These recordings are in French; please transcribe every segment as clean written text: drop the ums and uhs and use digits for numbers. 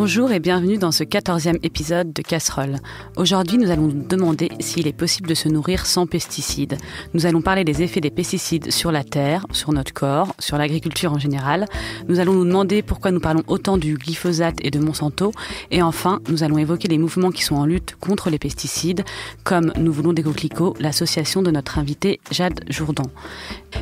Bonjour et bienvenue dans ce 14e épisode de Casserole. Aujourd'hui, nous allons nous demander s'il est possible de se nourrir sans pesticides. Nous allons parler des effets des pesticides sur la terre, sur notre corps, sur l'agriculture en général. Nous allons nous demander pourquoi nous parlons autant du glyphosate et de Monsanto. Et enfin, nous allons évoquer les mouvements qui sont en lutte contre les pesticides, comme Nous voulons des coquelicots, l'association de notre invitée Jade Jourdan.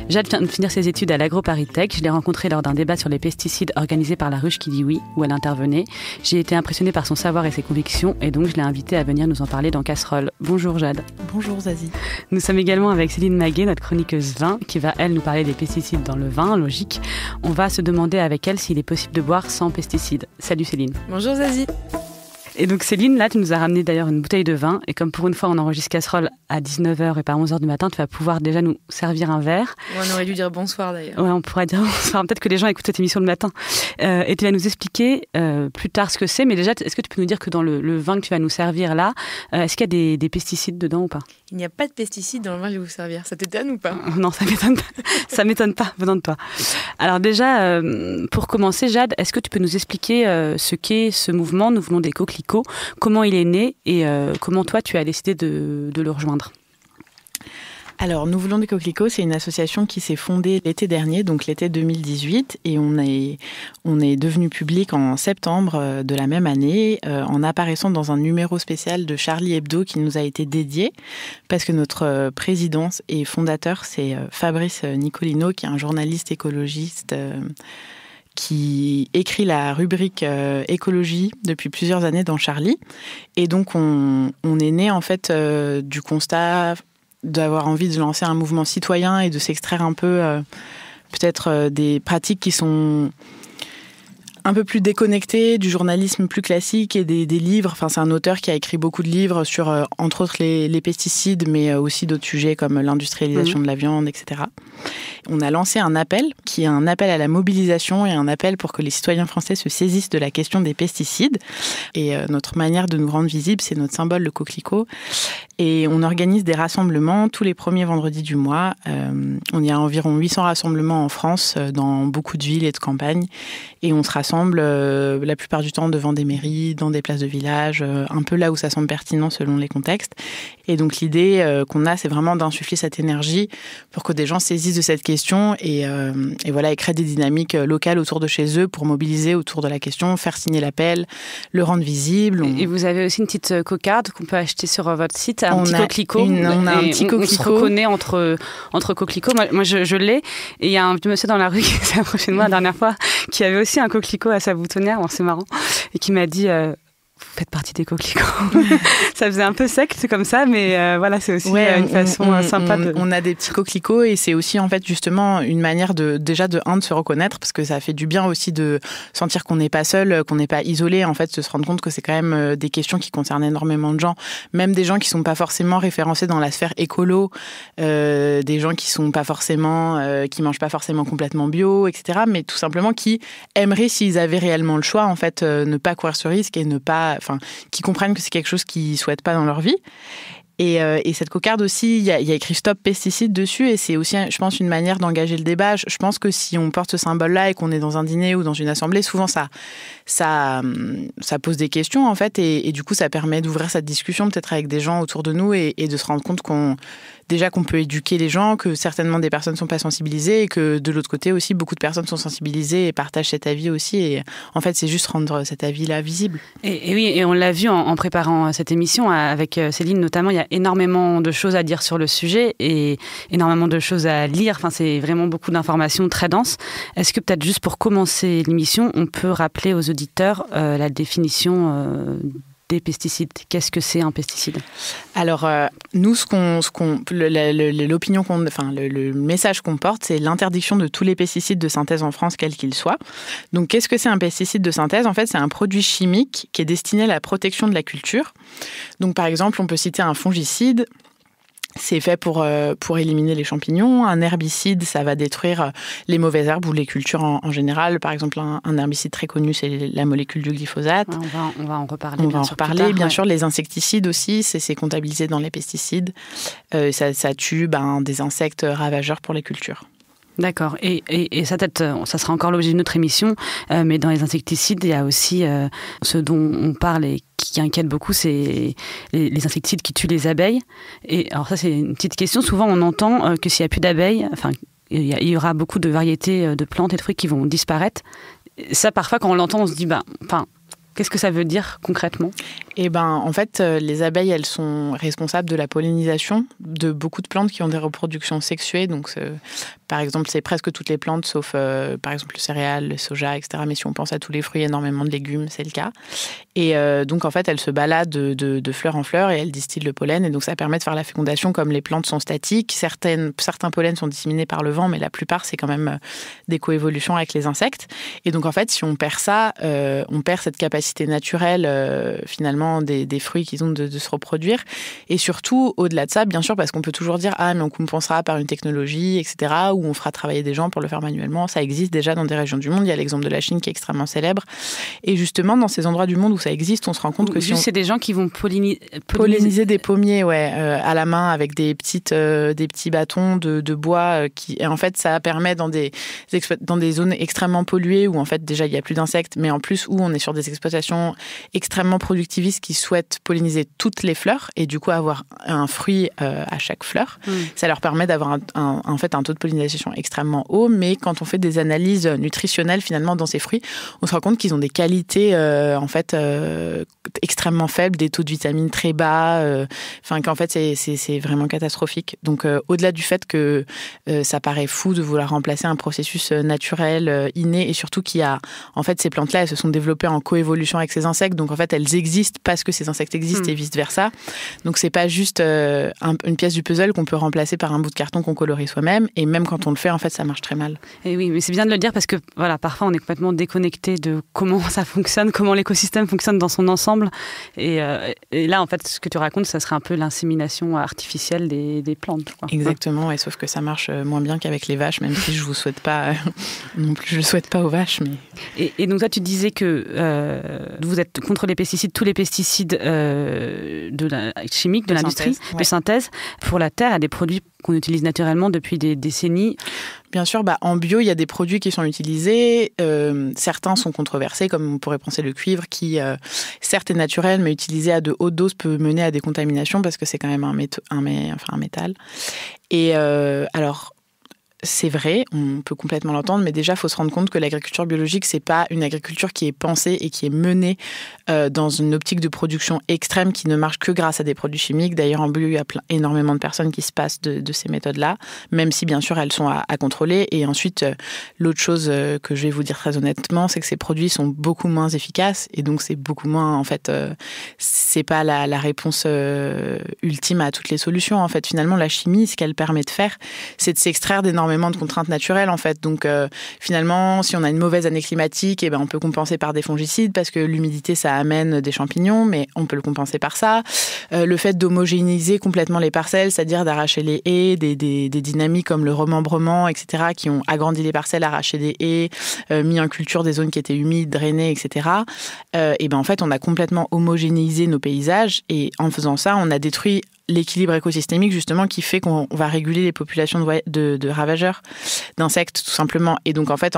Jade vient de finir ses études à l'AgroParisTech. Je l'ai rencontrée lors d'un débat sur les pesticides organisé par La Ruche qui dit oui, où elle intervenait. J'ai été impressionnée par son savoir et ses convictions et donc je l'ai invitée à venir nous en parler dans Casserole. Bonjour Jade. Bonjour Zazie. Nous sommes également avec Céline Maguet, notre chroniqueuse vin, qui va, elle, nous parler des pesticides dans le vin, logique. On va se demander avec elle s'il est possible de boire sans pesticides. Salut Céline. Bonjour Zazie. Et donc Céline, là tu nous as ramené d'ailleurs une bouteille de vin et comme pour une fois on enregistre Casserole à 19h et pas à 11h du matin, tu vas pouvoir déjà nous servir un verre. On aurait dû dire bonsoir d'ailleurs. Ouais, on pourrait dire bonsoir, peut-être que les gens écoutent cette émission le matin. Et tu vas nous expliquer plus tard ce que c'est, mais déjà est-ce que tu peux nous dire que dans le vin que tu vas nous servir là, est-ce qu'il y a des pesticides dedans ou pas ? Il n'y a pas de pesticides dans le vin que je vais vous servir, ça t'étonne ou pas ? Non, ça m'étonne pas, ça m'étonne pas venant de toi. Alors déjà, pour commencer Jade, est-ce que tu peux nous expliquer ce qu'est ce mouvement Nous voulons des coquelicots, comment il est né et comment toi tu as décidé de le rejoindre ? Alors, Nous voulons des coquelicots, c'est une association qui s'est fondée l'été dernier, donc l'été 2018, et on est devenu public en septembre de la même année, en apparaissant dans un numéro spécial de Charlie Hebdo qui nous a été dédié, parce que notre président et fondateur, c'est Fabrice Nicolino, qui est un journaliste écologiste qui écrit la rubrique écologie depuis plusieurs années dans Charlie. Et donc, on est né en fait du constat d'avoir envie de lancer un mouvement citoyen et de s'extraire un peu peut-être des pratiques qui sont un peu plus déconnectées du journalisme plus classique et des livres. Enfin, c'est un auteur qui a écrit beaucoup de livres sur, entre autres, les pesticides, mais aussi d'autres sujets comme l'industrialisation de la viande, etc. On a lancé un appel, qui est un appel à la mobilisation et un appel pour que les citoyens français se saisissent de la question des pesticides. Et notre manière de nous rendre visibles, c'est notre symbole, le coquelicot. Et on organise des rassemblements tous les premiers vendredis du mois. On y a environ 800 rassemblements en France, dans beaucoup de villes et de campagnes. Et on se rassemble la plupart du temps devant des mairies, dans des places de village, un peu là où ça semble pertinent selon les contextes. Et donc l'idée qu'on a, c'est vraiment d'insuffler cette énergie pour que des gens saisissent de cette question et voilà, et créer des dynamiques locales autour de chez eux pour mobiliser autour de la question, faire signer l'appel, le rendre visible. Et vous avez aussi une petite cocarde qu'on peut acheter sur votre site, un petit coquelicot. On a un petit coquelicot. On se reconnaît entre coquelicots. Moi je l'ai. Et il y a un monsieur dans la rue qui s'est approché de moi la dernière fois qui avait aussi un coquelicot à sa boutonnière. Bon, c'est marrant. Et qui m'a dit... Vous faites partie des coquelicots. Ça faisait un peu secte comme ça, mais voilà, c'est aussi une façon sympa de... On a des petits coquelicots et c'est aussi en fait justement une manière de se reconnaître, parce que ça fait du bien aussi de sentir qu'on n'est pas seul, qu'on n'est pas isolé, en fait, de se rendre compte que c'est quand même des questions qui concernent énormément de gens, même des gens qui sont pas forcément référencés dans la sphère écolo, des gens qui sont pas forcément, qui mangent pas forcément complètement bio, etc., mais tout simplement qui aimeraient, s'ils avaient réellement le choix, en fait, ne pas courir ce risque et ne pas... qui comprennent que c'est quelque chose qu'ils ne souhaitent pas dans leur vie. Et cette cocarde aussi, il y a écrit Stop pesticides dessus, et c'est aussi, je pense, une manière d'engager le débat. Je pense que si on porte ce symbole-là et qu'on est dans un dîner ou dans une assemblée, souvent ça pose des questions, en fait, et du coup, ça permet d'ouvrir cette discussion peut-être avec des gens autour de nous et de se rendre compte qu'on peut éduquer les gens, que certainement des personnes ne sont pas sensibilisées et que de l'autre côté aussi, beaucoup de personnes sont sensibilisées et partagent cet avis aussi. Et en fait, c'est juste rendre cet avis-là visible. Et oui, et on l'a vu en préparant cette émission avec Céline notamment, il y a énormément de choses à dire sur le sujet et énormément de choses à lire. Enfin, c'est vraiment beaucoup d'informations très denses. Est-ce que peut-être juste pour commencer l'émission, on peut rappeler aux auditeurs la définition des pesticides. Qu'est-ce que c'est un pesticide ? Alors, nous, le message qu'on porte, c'est l'interdiction de tous les pesticides de synthèse en France, quels qu'ils soient. Donc, qu'est-ce que c'est un pesticide de synthèse ? En fait, c'est un produit chimique qui est destiné à la protection de la culture. Donc, par exemple, on peut citer un fongicide. C'est fait pour éliminer les champignons. Un herbicide, ça va détruire les mauvaises herbes ou les cultures en général. Par exemple, un herbicide très connu, c'est la molécule du glyphosate. On va en reparler. Bien sûr, les insecticides aussi, c'est comptabilisé dans les pesticides. Ça tue des insectes ravageurs pour les cultures. D'accord. Et ça, peut-être, ça sera encore l'objet d'une autre émission, mais dans les insecticides, il y a aussi ce dont on parle et qui inquiète beaucoup, c'est les insecticides qui tuent les abeilles. Et alors ça, c'est une petite question. Souvent, on entend que s'il n'y a plus d'abeilles, enfin, il y aura beaucoup de variétés de plantes et de fruits qui vont disparaître. Ça, parfois, quand on l'entend, on se dit, qu'est-ce que ça veut dire concrètement ? En fait, les abeilles, elles sont responsables de la pollinisation de beaucoup de plantes qui ont des reproductions sexuées. Donc, par exemple, c'est presque toutes les plantes, sauf par exemple le céréal, le soja, etc. Mais si on pense à tous les fruits, énormément de légumes, c'est le cas. Et donc, en fait, elles se baladent de fleur en fleur et elles distillent le pollen. Et donc, ça permet de faire la fécondation comme les plantes sont statiques. Certains pollens sont disséminés par le vent, mais la plupart, c'est quand même des coévolutions avec les insectes. Et donc, en fait, si on perd ça, on perd cette capacité naturelle, finalement, des fruits qu'ils ont de se reproduire. Et surtout, au-delà de ça, bien sûr, parce qu'on peut toujours dire « Ah, mais on compensera par une technologie, etc. » ou on fera travailler des gens pour le faire manuellement. Ça existe déjà dans des régions du monde. Il y a l'exemple de la Chine qui est extrêmement célèbre. Et justement, dans ces endroits du monde où ça existe, on se rend compte que c'est des gens qui vont polliniser des pommiers, à la main avec des petits bâtons de bois. Et en fait, ça permet dans des zones extrêmement polluées où en fait déjà il n'y a plus d'insectes, mais en plus où on est sur des exploitations extrêmement productivistes qui souhaitent polliniser toutes les fleurs et du coup avoir un fruit à chaque fleur. Ça leur permet d'avoir en fait un taux de pollinisation extrêmement haut, mais quand on fait des analyses nutritionnelles finalement dans ces fruits, on se rend compte qu'ils ont des qualités extrêmement faibles, des taux de vitamines très bas, qu'en fait c'est vraiment catastrophique. Donc au-delà du fait que ça paraît fou de vouloir remplacer un processus naturel, inné, et surtout qu'il y a en fait ces plantes-là, elles se sont développées en coévolution avec ces insectes, donc en fait elles existent parce que ces insectes existent et vice-versa. Donc c'est pas juste une pièce du puzzle qu'on peut remplacer par un bout de carton qu'on colorie soi-même, et même quand on le fait, en fait, ça marche très mal. Et oui, mais c'est bien de le dire parce que voilà, parfois on est complètement déconnecté de comment ça fonctionne, comment l'écosystème fonctionne dans son ensemble. Et là, en fait, ce que tu racontes, ça serait un peu l'insémination artificielle des plantes, quoi. Exactement, sauf que ça marche moins bien qu'avec les vaches, même si je vous souhaite pas non plus, je le souhaite pas aux vaches. Mais... Et donc toi, tu disais que vous êtes contre les pesticides, tous les pesticides chimiques de l'industrie, de synthèse. Pour la terre, il y a des produits qu'on utilise naturellement depuis des décennies. Bien sûr, en bio, il y a des produits qui sont utilisés. Certains sont controversés, comme on pourrait penser le cuivre, qui certes est naturel, mais utilisé à de hautes doses peut mener à des contaminations parce que c'est quand même un métal. Et alors... C'est vrai, on peut complètement l'entendre, mais déjà, il faut se rendre compte que l'agriculture biologique, c'est pas une agriculture qui est pensée et qui est menée dans une optique de production extrême qui ne marche que grâce à des produits chimiques. D'ailleurs, en bio, il y a énormément de personnes qui se passent de ces méthodes-là, même si, bien sûr, elles sont à contrôler. Et ensuite, l'autre chose que je vais vous dire très honnêtement, c'est que ces produits sont beaucoup moins efficaces et donc c'est beaucoup moins, en fait, c'est pas la réponse ultime à toutes les solutions. En fait, finalement, la chimie, ce qu'elle permet de faire, c'est de s'extraire d'énormément de contraintes naturelles, en fait. Donc, finalement, si on a une mauvaise année climatique, on peut compenser par des fongicides parce que l'humidité, ça amène des champignons, mais on peut le compenser par ça. Le fait d'homogénéiser complètement les parcelles, c'est-à-dire d'arracher les haies, des dynamiques comme le remembrement, etc., qui ont agrandi les parcelles, arraché des haies, mis en culture des zones qui étaient humides, drainées, etc. En fait, on a complètement homogénéisé nos paysages et en faisant ça, on a détruit l'équilibre écosystémique, justement, qui fait qu'on va réguler les populations de ravageurs, d'insectes, tout simplement. Et donc, en fait,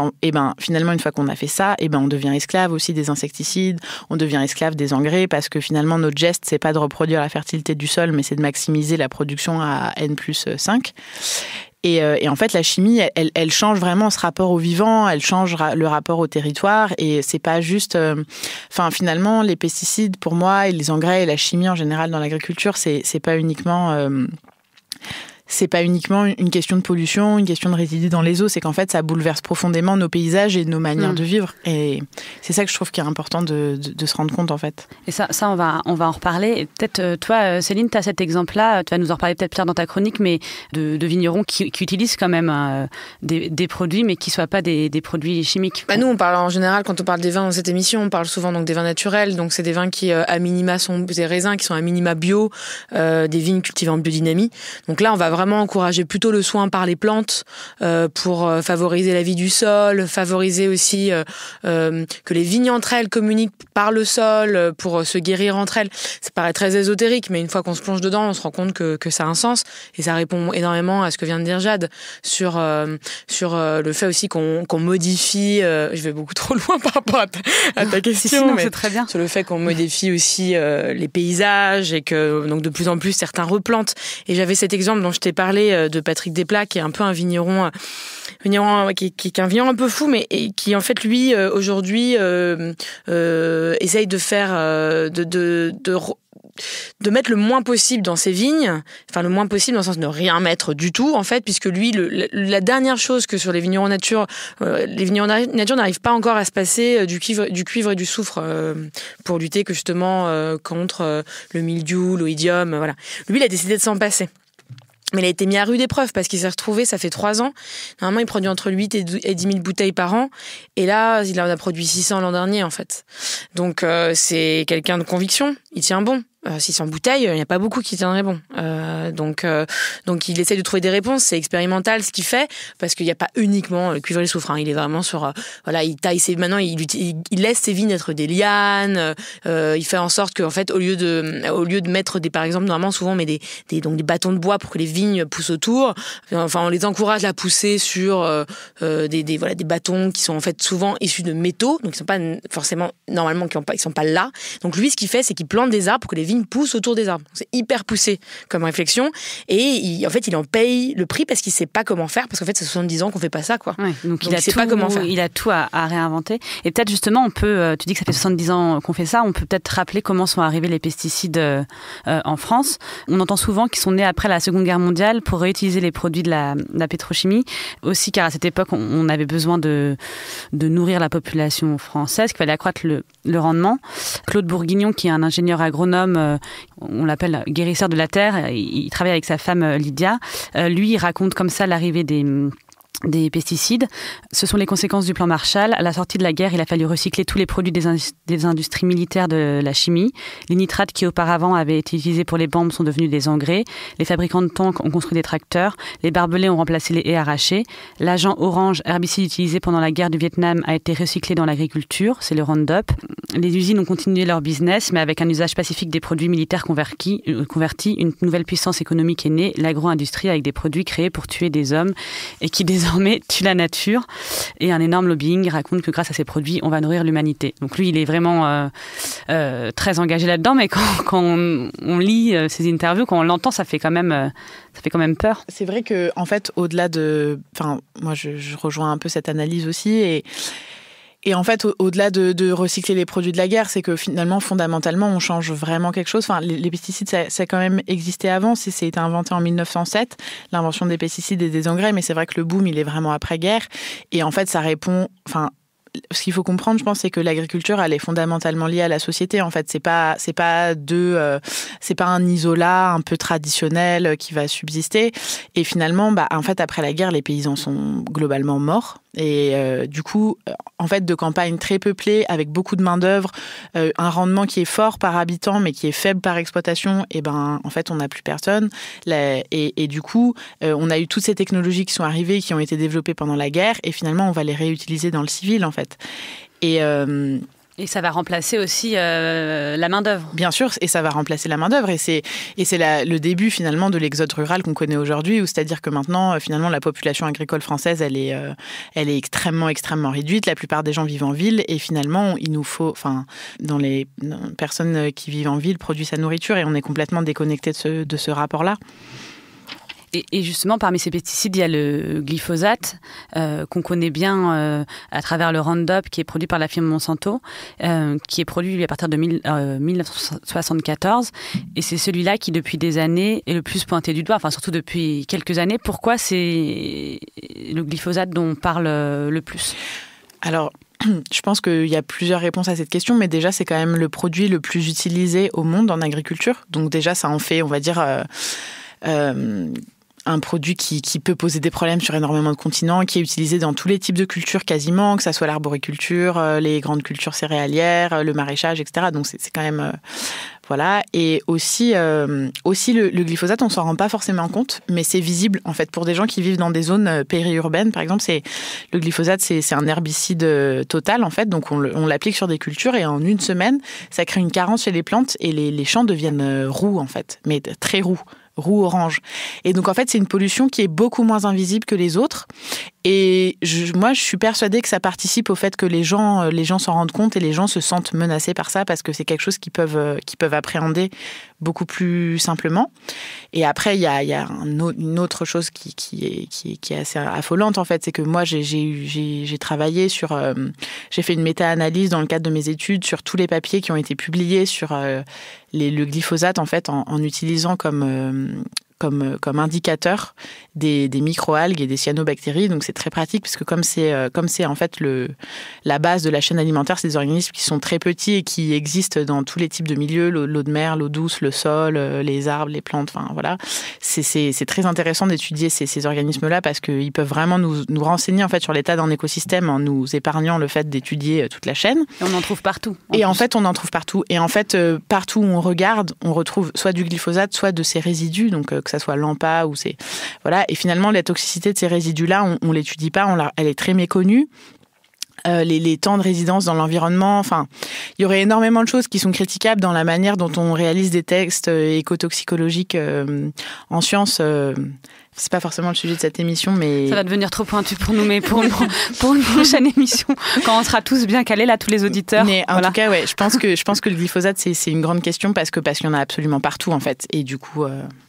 finalement, une fois qu'on a fait ça, on devient esclave aussi des insecticides, on devient esclave des engrais, parce que finalement, notre geste, c'est pas de reproduire la fertilité du sol, mais c'est de maximiser la production à N+5. Et en fait, la chimie, elle change vraiment ce rapport au vivant, elle change le rapport au territoire. Et c'est pas juste... finalement, les pesticides, pour moi, et les engrais et la chimie en général dans l'agriculture, c'est pas uniquement... c'est pas uniquement une question de pollution, une question de résidus dans les eaux, c'est qu'en fait, ça bouleverse profondément nos paysages et nos manières de vivre. Et c'est ça que je trouve qui est important de se rendre compte, en fait. Et ça on va en reparler. Et peut-être, toi, Céline, tu as cet exemple-là, tu vas nous en reparler peut-être, Pierre, dans ta chronique, mais de vignerons qui utilisent quand même des produits, mais qui ne soient pas des produits chimiques. Nous, on parle en général, quand on parle des vins dans cette émission, on parle souvent donc des vins naturels. Donc, c'est des vins qui, à minima, sont des raisins qui sont à minima bio, des vignes cultivées en biodynamie. Donc là, on va vraiment vraiment encourager plutôt le soin par les plantes pour favoriser la vie du sol, favoriser aussi que les vignes entre elles communiquent par le sol pour se guérir entre elles. Ça paraît très ésotérique, mais une fois qu'on se plonge dedans, on se rend compte que ça a un sens. Et ça répond énormément à ce que vient de dire Jade sur le fait aussi qu'on modifie. Je vais beaucoup trop loin par rapport à ta question, mais c'est très bien. Sur le fait qu'on modifie aussi les paysages et que donc de plus en plus certains replantent. Et j'avais cet exemple dont je t'ai parlé de Patrick Desplat, qui est un peu un vigneron qui est un vigneron un peu fou, mais qui en fait lui aujourd'hui essaye de faire de mettre le moins possible dans ses vignes, enfin le moins possible dans le sens de ne rien mettre du tout en fait, puisque lui la dernière chose que sur les vignerons nature n'arrivent pas encore à se passer du cuivre et du soufre pour lutter que justement contre le mildiou, l'oïdium, voilà. Lui il a décidé de s'en passer. Mais il a été mis à rude épreuve parce qu'il s'est retrouvé, ça fait 3 ans. Normalement, il produit entre 8 et 10 000 bouteilles par an. Et là, il en a produit 600 l'an dernier, en fait. Donc, c'est quelqu'un de conviction. Il tient bon. 600 bouteilles, il n'y a pas beaucoup qui tiendraient bon. Donc, il essaie de trouver des réponses. C'est expérimental ce qu'il fait, parce qu'il n'y a pas uniquement le cuivre et le soufre. Il est vraiment sur... il taille maintenant, il laisse ses vignes être des lianes. Il fait en sorte qu'en fait, au lieu de mettre par exemple, normalement, souvent, on met des bâtons de bois pour que les vignes poussent autour. Enfin, on les encourage à pousser sur des bâtons qui sont en fait souvent issus de métaux, donc ils sont pas forcément, normalement, ils sont pas là. Donc lui, ce qu'il fait, c'est qu'il plante des arbres pour que les vignes poussent autour des arbres. C'est hyper poussé comme réflexion, et il en paye le prix parce qu'il sait pas comment faire, parce qu'en fait, c'est 70 ans qu'on fait pas ça, quoi. Ouais, donc il sait pas comment faire. Il a tout à réinventer. Et peut-être justement, tu dis que ça fait 70 ans qu'on fait ça, on peut peut-être rappeler comment sont arrivés les pesticides en France. On entend souvent qu'ils sont nés après la Seconde Guerre mondiale pour réutiliser les produits de la pétrochimie, aussi car à cette époque, on avait besoin de nourrir la population française, qu'il fallait accroître le rendement. Claude Bourguignon, qui est un ingénieur agronome, on l'appelle guérisseur de la terre, il travaille avec sa femme Lydia. Lui, il raconte comme ça l'arrivée des pesticides. Ce sont les conséquences du plan Marshall. À la sortie de la guerre, il a fallu recycler tous les produits des industries militaires de la chimie. Les nitrates qui auparavant avaient été utilisés pour les bombes sont devenus des engrais. Les fabricants de tanks ont construit des tracteurs. Les barbelés ont remplacé les haies arrachées. L'agent orange, herbicide utilisé pendant la guerre du Vietnam, a été recyclé dans l'agriculture. C'est le Roundup. Les usines ont continué leur business, mais avec un usage pacifique des produits militaires convertis. Une nouvelle puissance économique est née, l'agro-industrie, avec des produits créés pour tuer des hommes et qui désormais tue la nature, et un énorme lobbying raconte que grâce à ces produits, on va nourrir l'humanité. Donc lui, il est vraiment très engagé là-dedans, mais quand on lit ses interviews, quand on l'entend, ça fait quand même peur. C'est vrai que en fait, au-delà de... Enfin, moi, je rejoins un peu cette analyse aussi, et en fait, au-delà de recycler les produits de la guerre, c'est que finalement, fondamentalement, on change vraiment quelque chose. Enfin, les pesticides, ça a quand même existé avant. Ça a été inventé en 1907, l'invention des pesticides et des engrais. Mais c'est vrai que le boom, il est vraiment après-guerre. Et en fait, ça répond... Enfin, ce qu'il faut comprendre, je pense, c'est que l'agriculture, elle est fondamentalement liée à la société. En fait, c'est pas un isolat un peu traditionnel qui va subsister. Et finalement, en fait, après la guerre, les paysans sont globalement morts. Et du coup, en fait, de campagnes très peuplées, avec beaucoup de main-d'œuvre, un rendement qui est fort par habitant, mais qui est faible par exploitation, et en fait, on n'a plus personne. Et du coup, on a eu toutes ces technologies qui sont arrivées, qui ont été développées pendant la guerre, et finalement, on va les réutiliser dans le civil, en fait. Et ça va remplacer aussi la main-d'œuvre. Bien sûr, et ça va remplacer la main-d'œuvre. Et c'est le début, finalement, de l'exode rural qu'on connaît aujourd'hui, où c'est-à-dire que maintenant, finalement, la population agricole française, elle est extrêmement, extrêmement réduite. La plupart des gens vivent en ville, et finalement, il nous faut... Enfin, dans les personnes qui vivent en ville produisent sa nourriture, et on est complètement déconnecté de ce rapport-là. Et justement, parmi ces pesticides, il y a le glyphosate, qu'on connaît bien à travers le Roundup, qui est produit par la firme Monsanto, qui est produit à partir de 1974. Et c'est celui-là qui, depuis des années, est le plus pointé du doigt, enfin surtout depuis quelques années. Pourquoi c'est le glyphosate dont on parle le plus ? Alors, je pense qu'il y a plusieurs réponses à cette question, mais déjà, c'est quand même le produit le plus utilisé au monde en agriculture. Donc déjà, ça en fait, on va dire... un produit qui peut poser des problèmes sur énormément de continents, qui est utilisé dans tous les types de cultures quasiment, que ça soit l'arboriculture, les grandes cultures céréalières, le maraîchage, etc. Donc c'est quand même Voilà. Et aussi le glyphosate, on s'en rend pas forcément compte, mais c'est visible en fait pour des gens qui vivent dans des zones périurbaines. Par exemple, le glyphosate, c'est un herbicide total en fait, donc on l'applique sur des cultures et en une semaine, ça crée une carence chez les plantes et les champs deviennent roux en fait, mais très roux orange. Et donc en fait, c'est une pollution qui est beaucoup moins invisible que les autres. Et moi, je suis persuadée que ça participe au fait que les gens s'en rendent compte et les gens se sentent menacés par ça parce que c'est quelque chose qu'ils peuvent appréhender beaucoup plus simplement. Et après, il y a une autre chose qui est assez affolante en fait, c'est que moi, j'ai travaillé sur, j'ai fait une méta-analyse dans le cadre de mes études sur tous les papiers qui ont été publiés sur le glyphosate en fait, en utilisant comme indicateur des microalgues et des cyanobactéries. Donc c'est très pratique parce que comme c'est en fait la base de la chaîne alimentaire, c'est des organismes qui sont très petits et qui existent dans tous les types de milieux, l'eau de mer, l'eau douce, le sol, les arbres, les plantes, enfin voilà. C'est très intéressant d'étudier ces organismes-là parce qu'ils peuvent vraiment nous renseigner en fait sur l'état d'un écosystème en nous épargnant le fait d'étudier toute la chaîne. Et on en trouve partout. En fait, on en trouve partout. Et en fait, partout où on regarde, on retrouve soit du glyphosate, soit de ses résidus, donc que ça soit l'AMPA ou voilà. Et finalement, la toxicité de ces résidus-là, on l'étudie pas, elle est très méconnue. Les temps de résidence dans l'environnement, enfin, il y aurait énormément de choses qui sont critiquables dans la manière dont on réalise des textes écotoxicologiques en sciences. C'est pas forcément le sujet de cette émission, mais... Ça va devenir trop pointu pour nous, mais pour une prochaine émission, quand on sera tous bien calés, là, tous les auditeurs. Mais en tout cas, ouais, je pense que le glyphosate, c'est une grande question parce qu'il y en a absolument partout, en fait. Et du coup,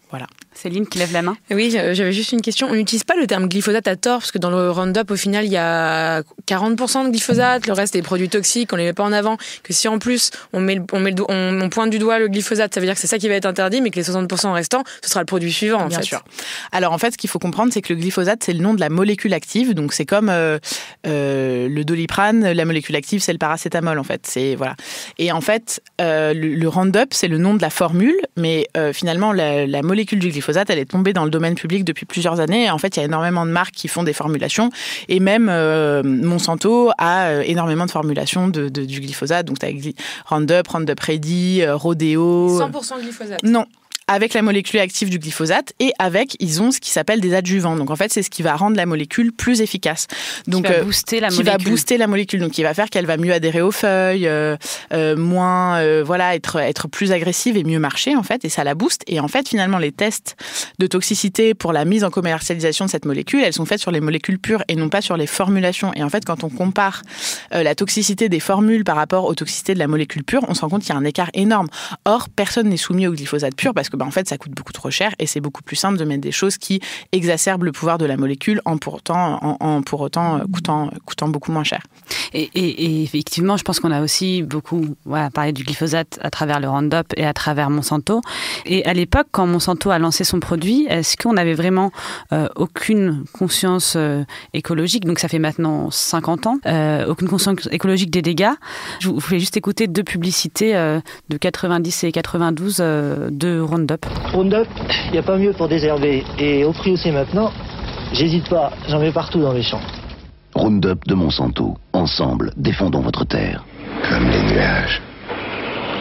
voilà. Céline qui lève la main. Oui, j'avais juste une question. On n'utilise pas le terme glyphosate à tort, parce que dans le Roundup, au final, il y a 40% de glyphosate, le reste est des produits toxiques, on les met pas en avant. Que si en plus, on pointe du doigt le glyphosate, ça veut dire que c'est ça qui va être interdit, mais que les 60% restants, ce sera le produit suivant, en fait. Bien sûr. Alors, en fait, ce qu'il faut comprendre, c'est que le glyphosate, c'est le nom de la molécule active. Donc, c'est comme le Doliprane, la molécule active, c'est le paracétamol, en fait. Voilà. Et en fait, le Roundup, c'est le nom de la formule, mais finalement, la molécule du glyphosate, elle est tombée dans le domaine public depuis plusieurs années. Et en fait, il y a énormément de marques qui font des formulations. Et même Monsanto a énormément de formulations du glyphosate. Donc, tu as Roundup Ready, Rodeo. 100% glyphosate. Non. Avec la molécule active du glyphosate et ils ont ce qui s'appelle des adjuvants. Donc en fait, c'est ce qui va rendre la molécule plus efficace. Donc qui va booster la molécule. Donc qui va faire qu'elle va mieux adhérer aux feuilles, moins être plus agressive et mieux marcher en fait, et ça la booste. Et en fait, finalement, les tests de toxicité pour la mise en commercialisation de cette molécule, elles sont faites sur les molécules pures et non pas sur les formulations. Et en fait, quand on compare la toxicité des formules par rapport aux toxicités de la molécule pure, on se rend compte qu'il y a un écart énorme. Or, personne n'est soumis au glyphosate pur parce que en fait, ça coûte beaucoup trop cher et c'est beaucoup plus simple de mettre des choses qui exacerbent le pouvoir de la molécule en pour autant coûtant beaucoup moins cher. Et effectivement, je pense qu'on a aussi beaucoup parlé du glyphosate à travers le Roundup et à travers Monsanto. Et à l'époque, quand Monsanto a lancé son produit, est-ce qu'on avait vraiment aucune conscience écologique? Donc ça fait maintenant 50 ans. Aucune conscience écologique des dégâts. Je voulais juste écouter deux publicités de 90 et 92 de Roundup. Roundup, il n'y a pas mieux pour désherber. Et au prix où c'est maintenant, j'hésite pas, j'en mets partout dans les champs. Roundup de Monsanto. Ensemble, défendons votre terre. Comme les nuages,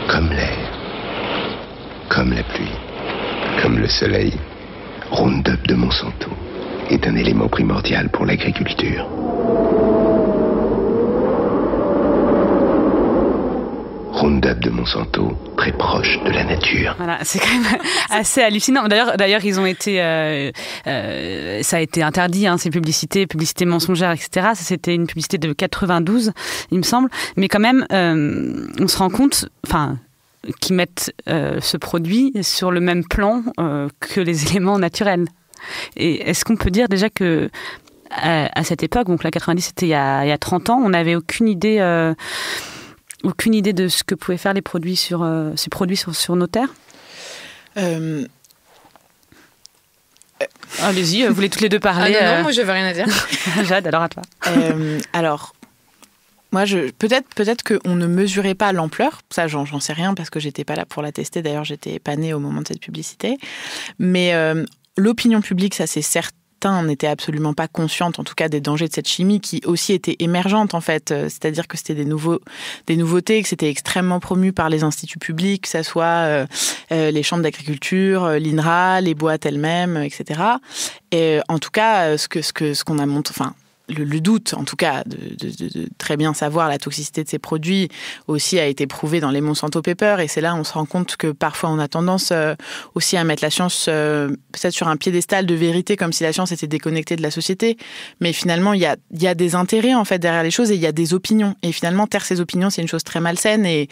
comme l'air, comme la pluie, comme le soleil, Roundup de Monsanto est un élément primordial pour l'agriculture. Roundup de Monsanto, très proche de la nature. Voilà, c'est quand même assez hallucinant. D'ailleurs, ils ont été, ça a été interdit, ces publicités mensongères, etc. Ça, c'était une publicité de 92, il me semble. Mais quand même, on se rend compte, qu'ils mettent ce produit sur le même plan que les éléments naturels. Et est-ce qu'on peut dire déjà que à cette époque, donc la 90, c'était il y a 30 ans, on n'avait aucune idée de ce que pouvaient faire les produits sur nos terres? Allez-y, vous voulez toutes les deux parler? Non, moi je n'avais rien à dire. Jade, alors à toi. Alors, moi, peut-être qu'on ne mesurait pas l'ampleur. Ça, j'en sais rien parce que j'étais pas là pour la tester. D'ailleurs, j'étais pas née au moment de cette publicité. Mais l'opinion publique, ça c'est certains n'étaient absolument pas conscients, en tout cas, des dangers de cette chimie qui aussi était émergente, en fait. C'est-à-dire que c'était des nouveautés, que c'était extrêmement promu par les instituts publics, que ça soit les chambres d'agriculture, l'INRA, les boîtes elles-mêmes, etc. Et en tout cas, ce qu'on a montré, enfin, le doute, en tout cas, de très bien savoir la toxicité de ces produits aussi a été prouvé dans les Monsanto Papers. Et c'est là où on se rend compte que parfois on a tendance aussi à mettre la science peut-être sur un piédestal de vérité, comme si la science était déconnectée de la société. Mais finalement, il y a des intérêts en fait derrière les choses et il y a des opinions. Et finalement, taire ces opinions, c'est une chose très malsaine. Et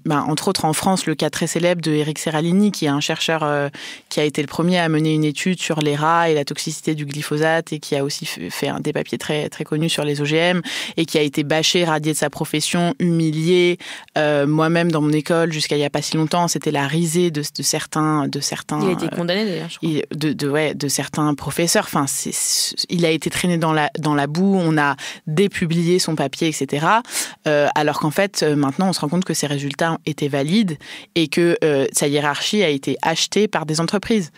entre autres, en France, le cas très célèbre de Eric Seralini, qui est un chercheur qui a été le premier à mener une étude sur les rats et la toxicité du glyphosate et qui a aussi fait des papiers très, très connus sur les OGM et qui a été bâché, radié de sa profession, humilié. Moi-même, dans mon école, jusqu'à il n'y a pas si longtemps, c'était la risée de certains. Il a été condamné d'ailleurs, je crois. De certains professeurs. Enfin, il a été traîné dans la boue. On a dépublié son papier, etc. Alors qu'en fait, maintenant, on se rend compte que ses résultats étaient valides et que sa hiérarchie a été achetée par des entreprises.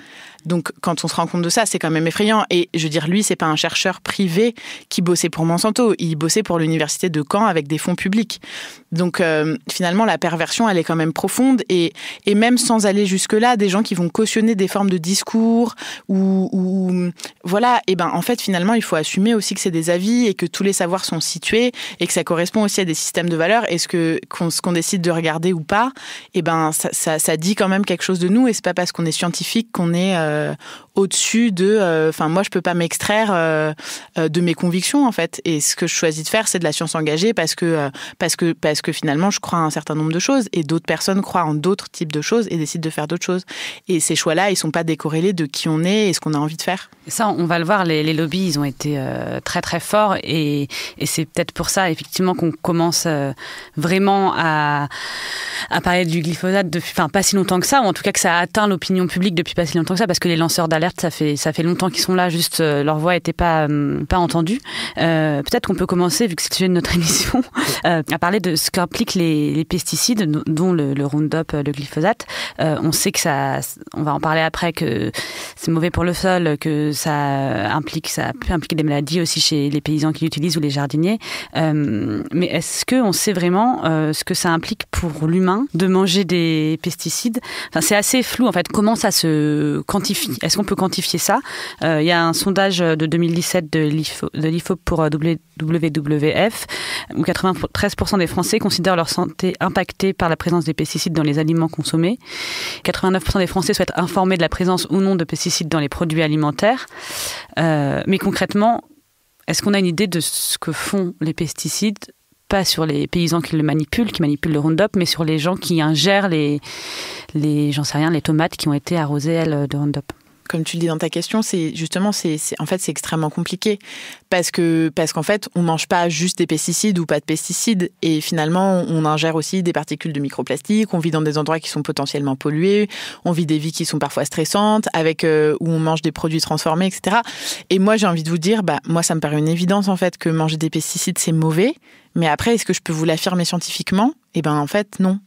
Donc, quand on se rend compte de ça, c'est quand même effrayant. Et je veux dire, lui, c'est pas un chercheur privé qui bossait pour Monsanto. Il bossait pour l'université de Caen avec des fonds publics. Donc, finalement, la perversion, elle est quand même profonde. Et même sans aller jusque-là, des gens qui vont cautionner des formes de discours ou voilà. Et en fait, finalement, il faut assumer aussi que c'est des avis et que tous les savoirs sont situés et que ça correspond aussi à des systèmes de valeurs. Et ce qu'on décide de regarder ou pas, ça dit quand même quelque chose de nous. Et c'est pas parce qu'on est scientifique qu'on est au-dessus de... moi, je peux pas m'extraire de mes convictions, en fait. Et ce que je choisis de faire, c'est de la science engagée parce que finalement, je crois à un certain nombre de choses et d'autres personnes croient en d'autres types de choses et décident de faire d'autres choses. Et ces choix-là, ils sont pas décorrélés de qui on est et ce qu'on a envie de faire. Ça, on va le voir, les lobbies, ils ont été très, très forts et c'est peut-être pour ça, effectivement, qu'on commence vraiment à parler du glyphosate depuis pas si longtemps que ça, ou en tout cas que ça a atteint l'opinion publique depuis pas si longtemps que ça, parce que les lanceurs d'alerte, ça fait longtemps qu'ils sont là, juste leur voix n'était pas entendue. Peut-être qu'on peut commencer, vu que c'est le sujet de notre émission, à parler de ce qu'impliquent les pesticides, dont le Roundup, le glyphosate. On sait que on va en parler après, que c'est mauvais pour le sol, que ça peut impliquer des maladies aussi chez les paysans qui l'utilisent ou les jardiniers. Mais est-ce qu'on sait vraiment ce que ça implique pour l'humain de manger des pesticides ? Enfin, c'est assez flou en fait. Comment ça se quantifie ? Est-ce qu'on peut quantifier ça ? Il y a un sondage de 2017 de l'IFOP pour WWF où 93% des Français considèrent leur santé impactée par la présence des pesticides dans les aliments consommés. 89% des Français souhaitent informer de la présence ou non de pesticides dans les produits alimentaires. Mais concrètement, est-ce qu'on a une idée de ce que font les pesticides ? Pas sur les paysans qui manipulent le Roundup, mais sur les gens qui ingèrent les tomates qui ont été arrosées, elles, de Roundup. Comme tu le dis dans ta question, c'est extrêmement compliqué parce qu'en fait, on mange pas juste des pesticides ou pas de pesticides et finalement, on ingère aussi des particules de microplastique, on vit dans des endroits qui sont potentiellement pollués, on vit des vies qui sont parfois stressantes, où on mange des produits transformés, etc. Et moi, j'ai envie de vous dire, moi, ça me paraît une évidence en fait que manger des pesticides, c'est mauvais. Mais après, est-ce que je peux vous l'affirmer scientifiquement ? En fait, non.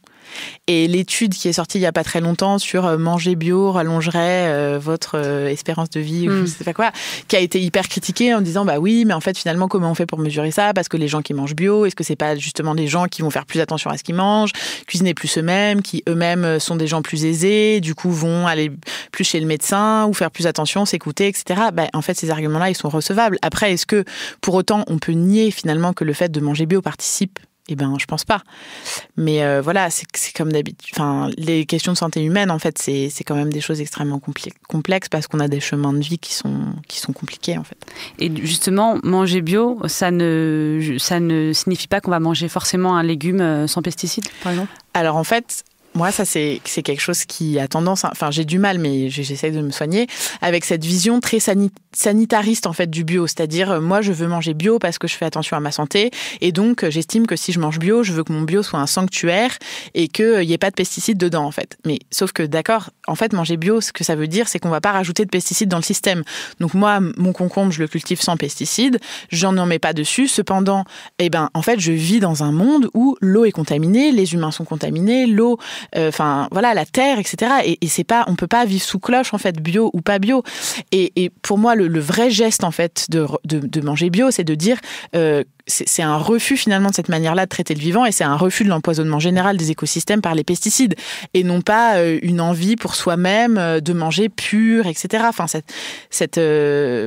Et l'étude qui est sortie il n'y a pas très longtemps sur manger bio rallongerait votre espérance de vie ou je sais pas quoi, qui a été hyper critiquée en disant oui, mais en fait finalement comment on fait pour mesurer ça ? Parce que les gens qui mangent bio, est-ce que c'est pas justement les gens qui vont faire plus attention à ce qu'ils mangent, cuisiner plus eux-mêmes, qui eux-mêmes sont des gens plus aisés, du coup vont aller plus chez le médecin ou faire plus attention, s'écouter, etc. En fait ces arguments-là ils sont recevables. Après est-ce que pour autant on peut nier finalement que le fait de manger bio participe ? Je pense pas. Mais voilà, c'est comme d'habitude. Enfin, les questions de santé humaine, en fait, c'est quand même des choses extrêmement complexes parce qu'on a des chemins de vie qui sont compliqués, en fait. Et justement, manger bio, ça ne signifie pas qu'on va manger forcément un légume sans pesticides, par exemple ? Alors, en fait... Moi, ça, c'est quelque chose qui a tendance... Enfin, j'ai du mal, mais j'essaie de me soigner, avec cette vision très sanitariste, en fait, du bio. C'est-à-dire, moi, je veux manger bio parce que je fais attention à ma santé. Et donc, j'estime que si je mange bio, je veux que mon bio soit un sanctuaire et qu'il n'y ait pas de pesticides dedans, en fait. Mais sauf que, d'accord, en fait, manger bio, ce que ça veut dire, c'est qu'on ne va pas rajouter de pesticides dans le système. Donc, moi, mon concombre, je le cultive sans pesticides. J'en mets pas dessus. Cependant, en fait, je vis dans un monde où l'eau est contaminée, les humains sont contaminés, l'eau... voilà, la terre, etc. Et c'est pas, on peut pas vivre sous cloche en fait, bio ou pas bio. Et pour moi, le vrai geste en fait de manger bio, c'est de dire c'est un refus finalement de cette manière-là de traiter le vivant, et c'est un refus de l'empoisonnement général des écosystèmes par les pesticides, et non pas une envie pour soi-même de manger pur, etc. Enfin,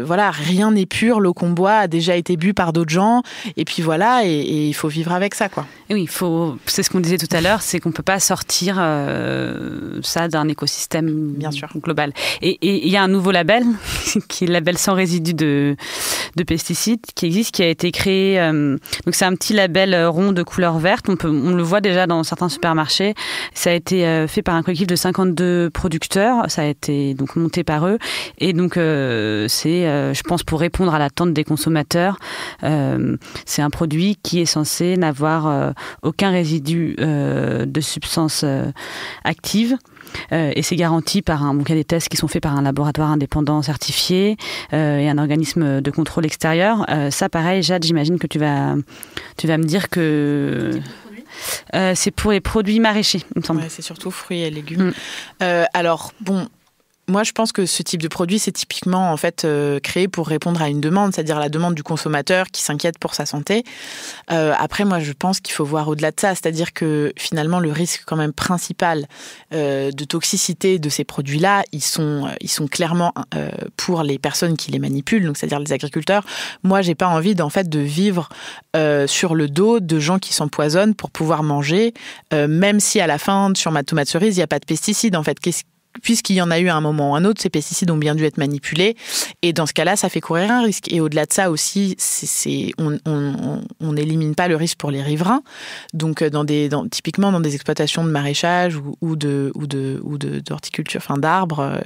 voilà, rien n'est pur, l'eau qu'on boit a déjà été bu par d'autres gens, et puis voilà, et il faut vivre avec ça, quoi. Et oui, c'est ce qu'on disait tout à l'heure, c'est qu'on peut pas sortir ça d'un écosystème bien sûr global. Et il y a un nouveau label, qui est le label sans résidus de pesticides, qui existe, qui a été créé. Donc c'est un petit label rond de couleur verte. On le voit déjà dans certains supermarchés. Ça a été fait par un collectif de 52 producteurs. Ça a été donc monté par eux. Et donc c'est, je pense, pour répondre à l'attente des consommateurs. C'est un produit qui est censé n'avoir aucun résidu de substance active. Et c'est garanti par il y a des tests qui sont faits par un laboratoire indépendant certifié et un organisme de contrôle extérieur. Ça, pareil, Jade, j'imagine que tu vas me dire que c'est pour les produits maraîchers, il me semble. Ouais, c'est surtout fruits et légumes. Alors, bon... Moi, je pense que ce type de produit, c'est typiquement en fait créé pour répondre à une demande, c'est-à-dire la demande du consommateur qui s'inquiète pour sa santé. Après, moi, je pense qu'il faut voir au-delà de ça, c'est-à-dire que finalement, le risque quand même principal de toxicité de ces produits-là, ils sont clairement pour les personnes qui les manipulent, donc c'est-à-dire les agriculteurs. Moi, j'ai pas envie de vivre sur le dos de gens qui s'empoisonnent pour pouvoir manger, même si à la fin, sur ma tomate cerise, il n'y a pas de pesticides. En fait, puisqu'il y en a eu à un moment ou un autre, ces pesticides ont bien dû être manipulés. Et dans ce cas-là, ça fait courir un risque. Et au-delà de ça aussi, on n'élimine pas le risque pour les riverains. Donc, typiquement dans des exploitations de maraîchage ou d'horticulture, enfin d'arbres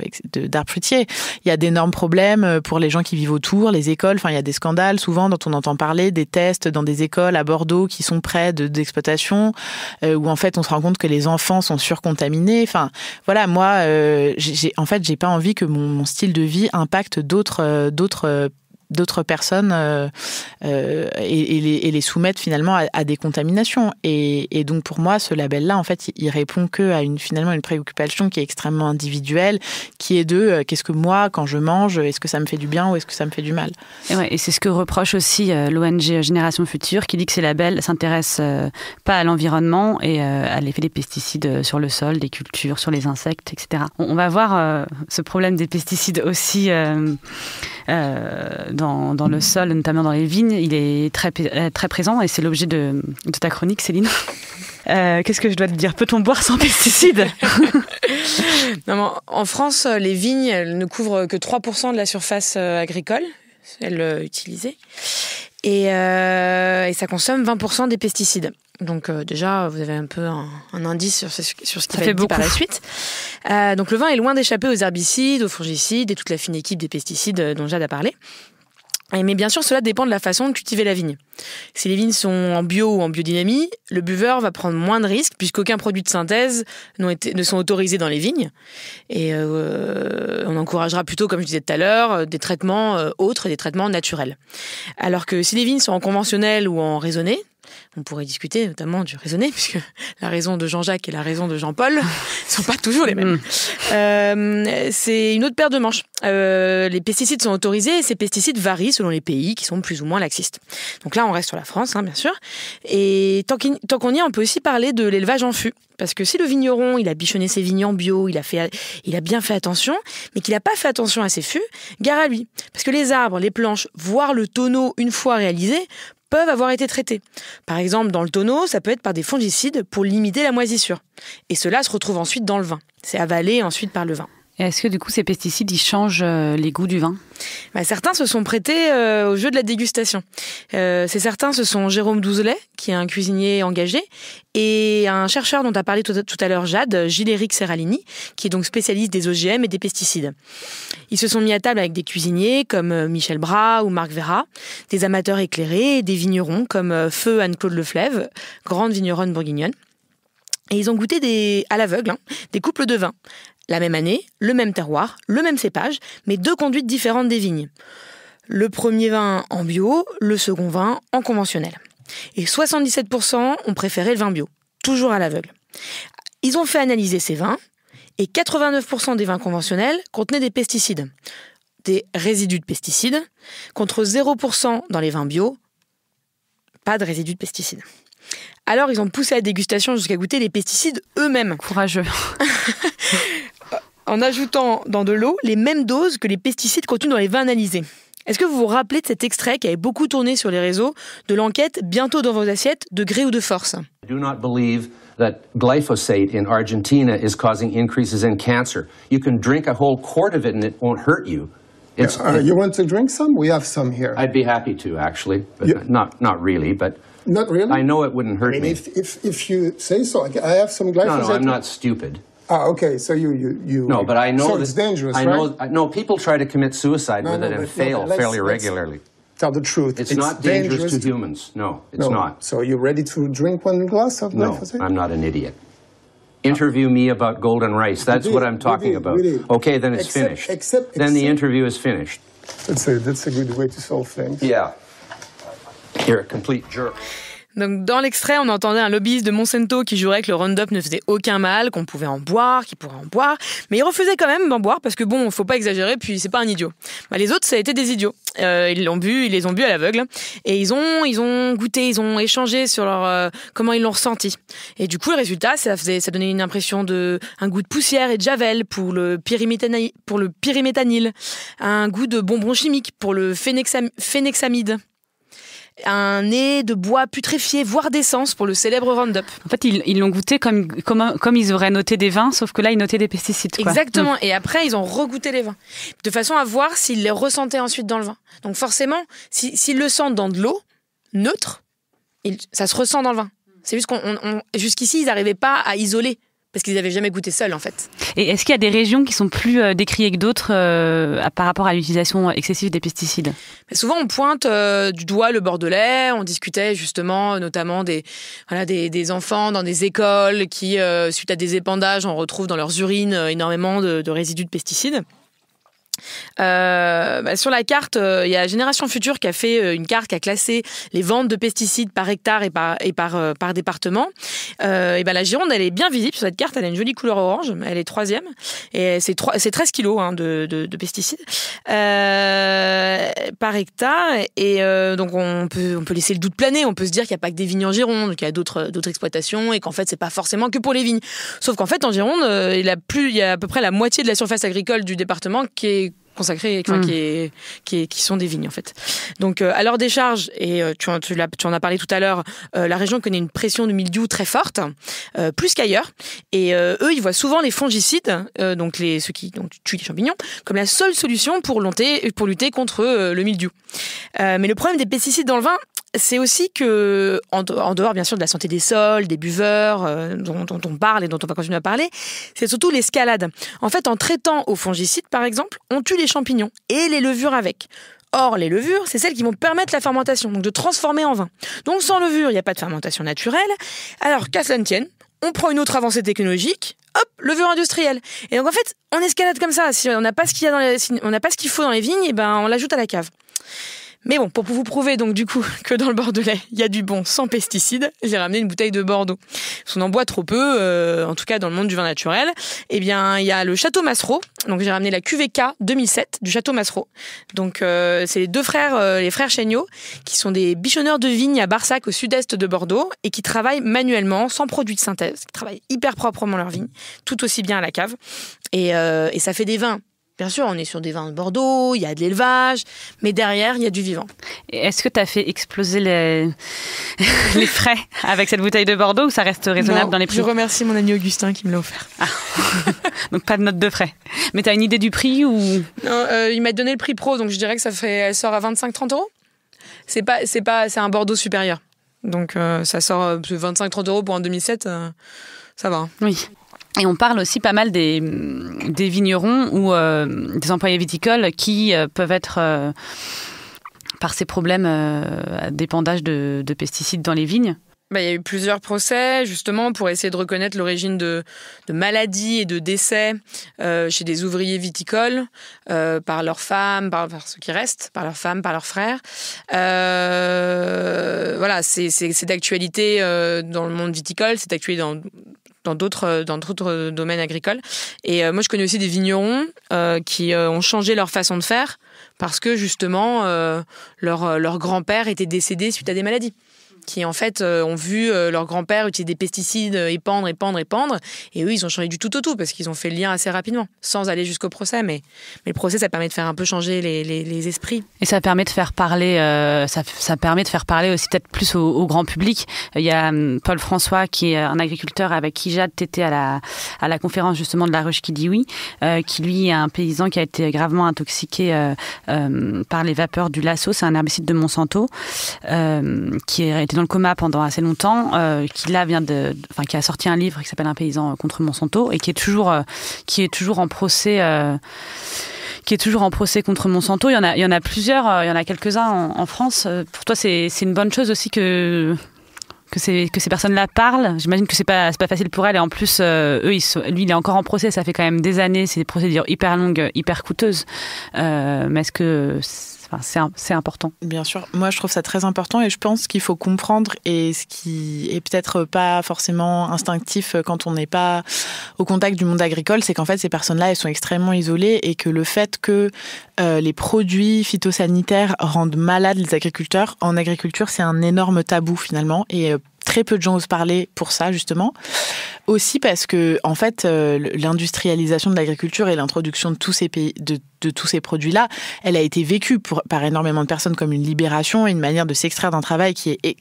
fruitiers, il y a d'énormes problèmes pour les gens qui vivent autour, les écoles. Enfin, il y a des scandales souvent dont on entend parler, des tests dans des écoles à Bordeaux qui sont près d'exploitations, où en fait on se rend compte que les enfants sont surcontaminés. Enfin, voilà, moi, j'ai pas envie que mon style de vie impacte d'autres personnes et les soumettre finalement à des contaminations. Et donc pour moi, ce label-là, en fait, il répond qu'à une préoccupation qui est extrêmement individuelle, qui est de qu'est-ce que moi, quand je mange, est-ce que ça me fait du bien ou est-ce que ça me fait du mal ? Et c'est ce que reproche aussi l'ONG Génération Future, qui dit que ces labels s'intéressent pas à l'environnement et à l'effet des pesticides sur le sol, des cultures, sur les insectes, etc. On va voir ce problème des pesticides aussi dans le sol, notamment dans les vignes. Il est très, très présent et c'est l'objet de ta chronique, Céline. Qu'est-ce que je dois te dire ? Peut-on boire sans pesticides ? Non, en France, les vignes elles ne couvrent que 3% de la surface agricole utilisée et ça consomme 20% des pesticides. Donc déjà, vous avez un peu un indice sur ce qui va être dit par la suite. Donc le vin est loin d'échapper aux herbicides, aux fongicides et toute la fine équipe des pesticides dont Jade a parlé. Mais bien sûr, cela dépend de la façon de cultiver la vigne. Si les vignes sont en bio ou en biodynamie, le buveur va prendre moins de risques puisqu'aucun produit de synthèse ne sont autorisés dans les vignes. Et on encouragera plutôt, comme je disais tout à l'heure, des traitements autres et des traitements naturels. Alors que si les vignes sont en conventionnel ou en raisonné, on pourrait discuter notamment du raisonné, puisque la raison de Jean-Jacques et la raison de Jean-Paul ne sont pas toujours les mêmes. C'est une autre paire de manches. Les pesticides sont autorisés et ces pesticides varient selon les pays qui sont plus ou moins laxistes. Donc là, on reste sur la France, bien sûr. Et tant qu'on y est, on peut aussi parler de l'élevage en fût. Parce que si le vigneron, il a bichonné ses vignes en bio, il a bien fait attention, mais qu'il n'a pas fait attention à ses fûts, gare à lui. Parce que les arbres, les planches, voire le tonneau, une fois réalisé, peuvent avoir été traités. Par exemple, dans le tonneau, ça peut être par des fongicides pour limiter la moisissure. Et cela se retrouve ensuite dans le vin. C'est avalé ensuite par le vin. Et est-ce que du coup, ces pesticides, ils changent les goûts du vin ? Certains se sont prêtés au jeu de la dégustation. Ces certains, ce sont Jérôme Douzelet, qui est un cuisinier engagé, et un chercheur dont a parlé tout à l'heure Jade, Gilles-Éric Serralini, qui est donc spécialiste des OGM et des pesticides. Ils se sont mis à table avec des cuisiniers comme Michel Bras ou Marc Vera, des amateurs éclairés et des vignerons comme Feu Anne-Claude Leflève, grande vigneronne bourguignonne. Et ils ont goûté à l'aveugle des couples de vins. La même année, le même terroir, le même cépage, mais deux conduites différentes des vignes. Le premier vin en bio, le second vin en conventionnel. Et 77% ont préféré le vin bio, toujours à l'aveugle. Ils ont fait analyser ces vins et 89% des vins conventionnels contenaient des pesticides, des résidus de pesticides, contre 0% dans les vins bio, pas de résidus de pesticides. Alors, ils ont poussé la dégustation jusqu'à goûter les pesticides eux-mêmes. Courageux. En ajoutant dans de l'eau les mêmes doses que les pesticides contenus dans les vins analysés. Est-ce que vous vous rappelez de cet extrait qui avait beaucoup tourné sur les réseaux de l'enquête « Bientôt dans vos assiettes, de gré ou de force » ? I do not believe that glyphosate in Argentina is causing increases in cancer. You can drink a whole quart of it and it won't hurt you. You want to drink some? We have some here. I'd be happy to, actually, but not really, but Not really? I know it wouldn't hurt me. If you say so, I have some glyphosate. No, I'm not stupid. Ah, okay. So you. No, but I know so it's dangerous, right? No, people try to commit suicide with it and fail fairly regularly. Tell the truth. It's not dangerous to humans. No, it's not. So you're ready to drink one glass of glyphosate? No, I'm not an idiot. Interview me about golden rice. That's what I'm talking about. Okay, then it's finished. Then the interview is finished. That's a good way to solve things. Yeah. You're a complete jerk. Donc, dans l'extrait, on entendait un lobbyiste de Monsanto qui jurait que le Roundup ne faisait aucun mal, qu'on pouvait en boire, qu'il pourrait en boire, mais il refusait quand même d'en boire parce que bon, faut pas exagérer, puis c'est pas un idiot. Bah, les autres, ça a été des idiots. Ils les ont bu à l'aveugle et ils ont goûté, ils ont échangé sur leur comment ils l'ont ressenti. Et du coup, le résultat, ça donnait une impression un goût de poussière et de javel pour le pyriméthanil, un goût de bonbons chimiques pour le phényxamide. Un nez de bois putréfié, voire d'essence pour le célèbre Roundup. En fait, ils l'ont goûté comme ils auraient noté des vins, sauf que là, ils notaient des pesticides. Quoi. Exactement. Et après, ils ont regoûté les vins. De façon à voir s'ils les ressentaient ensuite dans le vin. Donc forcément, s'ils le sentent dans de l'eau neutre, ça se ressent dans le vin. C'est juste jusqu'ici, ils n'arrivaient pas à isoler. Parce qu'ils n'avaient jamais goûté seuls, en fait. Et est-ce qu'il y a des régions qui sont plus décriées que d'autres par rapport à l'utilisation excessive des pesticides ? Mais souvent, on pointe du doigt le Bordelais. On discutait justement, notamment des enfants dans des écoles qui, suite à des épandages, on retrouve dans leurs urines énormément de résidus de pesticides. Sur la carte, il y a Génération Future qui a fait une carte qui a classé les ventes de pesticides par hectare et par département. La Gironde, elle est bien visible sur cette carte. Elle a une jolie couleur orange. Elle est 3e et c'est 13 kilos de pesticides par hectare. Et donc on peut laisser le doute planer. On peut se dire qu'il n'y a pas que des vignes en Gironde, qu'il y a d'autres exploitations et qu'en fait c'est pas forcément que pour les vignes. Sauf qu'en fait en Gironde, il y a à peu près la moitié de la surface agricole du département qui est consacrés, qui sont des vignes en fait. Donc à leur décharge, et tu en as parlé tout à l'heure, la région connaît une pression de mildiou très forte, plus qu'ailleurs, et eux ils voient souvent les fongicides, ceux qui tuent les champignons, comme la seule solution pour lutter contre le mildiou. Mais le problème des pesticides dans le vin, c'est aussi que, en dehors bien sûr de la santé des sols, des buveurs, dont on parle et dont on va continuer à parler, c'est surtout l'escalade. En fait, en traitant aux fongicides, par exemple, on tue les champignons et les levures avec. Or, les levures, c'est celles qui vont permettre la fermentation, donc de transformer en vin. Donc, sans levure, il n'y a pas de fermentation naturelle. Alors, qu'à cela ne tienne, on prend une autre avancée technologique, hop, levure industrielle. Et donc, en fait, on escalade comme ça. Si on n'a pas ce qu'il faut dans les vignes, on l'ajoute à la cave. Mais bon, pour vous prouver donc du coup que dans le Bordelais, il y a du bon sans pesticides, j'ai ramené une bouteille de Bordeaux. On en boit trop peu, en tout cas dans le monde du vin naturel. Eh bien, il y a le Château Massereau. Donc j'ai ramené la cuvée K 2007 du Château Massereau. Donc c'est les deux frères, les frères Chéniaud, qui sont des bichonneurs de vignes à Barsac au sud-est de Bordeaux et qui travaillent manuellement, sans produits de synthèse, qui travaillent hyper proprement leurs vignes, tout aussi bien à la cave. Et ça fait des vins. Bien sûr, on est sur des vins de Bordeaux, il y a de l'élevage, mais derrière, il y a du vivant. Et est-ce que tu as fait exploser les frais avec cette bouteille de Bordeaux ou ça reste raisonnable dans les prix ? Je remercie mon ami Augustin qui me l'a offert. Ah. Donc pas de note de frais. Mais tu as une idée du prix ou... Non, il m'a donné le prix pro, donc je dirais que elle sort à 25-30 €. C'est un Bordeaux supérieur. Donc ça sort 25-30 € pour un 2007, ça va. Oui. Et on parle aussi pas mal des vignerons ou des employés viticoles qui peuvent être, par ces problèmes d'épandage de pesticides dans les vignes. Il y a eu plusieurs procès, justement, pour essayer de reconnaître l'origine de maladies et de décès chez des ouvriers viticoles, par leurs femmes, par ceux qui restent, par leurs femmes, par leurs frères. C'est d'actualité dans le monde viticole, c'est d'actualité dans d'autres domaines agricoles. Et moi, je connais aussi des vignerons qui ont changé leur façon de faire parce que justement, leur grand-père était décédé suite à des maladies. Qui en fait ont vu leur grand-père utiliser des pesticides, épandre, et eux ils ont changé du tout au tout parce qu'ils ont fait le lien assez rapidement, sans aller jusqu'au procès, mais le procès ça permet de faire un peu changer les esprits. Et ça permet de faire parler, ça permet de faire parler aussi peut-être plus au grand public. Il y a Paul François qui est un agriculteur avec qui Jade t'étais à la conférence justement de La Ruche qui dit oui, qui lui est un paysan qui a été gravement intoxiqué par les vapeurs du Lasso, c'est un herbicide de Monsanto, qui a été dans le coma pendant assez longtemps, qui a sorti un livre qui s'appelle Un paysan contre Monsanto et qui est toujours en procès. Qui est toujours en procès contre Monsanto. Il y en a plusieurs, il y en a quelques-uns en France. Pour toi, c'est une bonne chose aussi que ces personnes-là parlent. J'imagine que c'est pas facile pour elles. Et en plus, lui, il est encore en procès. Ça fait quand même des années. C'est des procédures hyper longues, hyper coûteuses. Mais est-ce que c'est important? Bien sûr. Moi, je trouve ça très important et je pense qu'il faut comprendre, et ce qui est peut-être pas forcément instinctif quand on n'est pas au contact du monde agricole, c'est qu'en fait, ces personnes-là, elles sont extrêmement isolées et que le fait que les produits phytosanitaires rendent malades les agriculteurs, en agriculture, c'est un énorme tabou finalement, et très peu de gens osent parler pour ça, justement. Aussi parce que, en fait, l'industrialisation de l'agriculture et l'introduction de tous ces pays, de tous ces produits-là, elle a été vécue par énormément de personnes comme une libération et une manière de s'extraire d'un travail qui est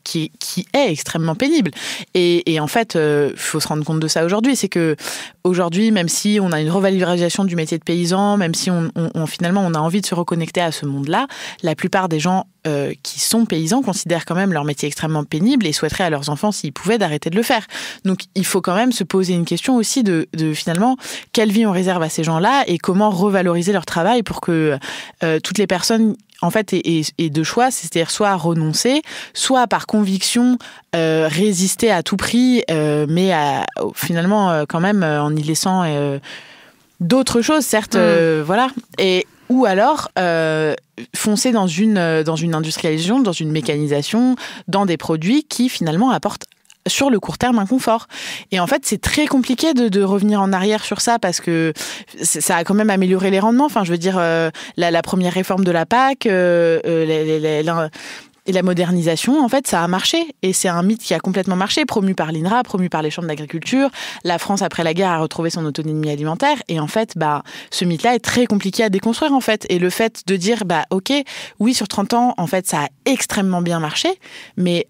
extrêmement pénible. Et en fait, faut se rendre compte de ça aujourd'hui. C'est que aujourd'hui, même si on a une revalorisation du métier de paysan, même si finalement on a envie de se reconnecter à ce monde-là, la plupart des gens qui sont paysans considèrent quand même leur métier extrêmement pénible et souhaiteraient à leurs enfants, s'ils pouvaient, d'arrêter de le faire. Donc il faut quand même se poser une question aussi de finalement quelle vie on réserve à ces gens-là et comment revaloriser leur travail pour que toutes les personnes en fait aient de choix, c'est-à-dire soit renoncer, soit par conviction résister à tout prix, mais finalement quand même en y laissant d'autres choses, certes, voilà. Ou alors foncer dans une industrialisation, dans une mécanisation, dans des produits qui finalement apportent sur le court terme un confort. Et en fait, c'est très compliqué de revenir en arrière sur ça parce que ça a quand même amélioré les rendements. Enfin, je veux dire, la première réforme de la PAC, et la modernisation, en fait, ça a marché. Et c'est un mythe qui a complètement marché, promu par l'INRA, promu par les chambres d'agriculture. La France, après la guerre, a retrouvé son autonomie alimentaire. Et en fait, ce mythe-là est très compliqué à déconstruire, en fait. Et le fait de dire, OK, oui, sur 30 ans, en fait, ça a extrêmement bien marché. Mais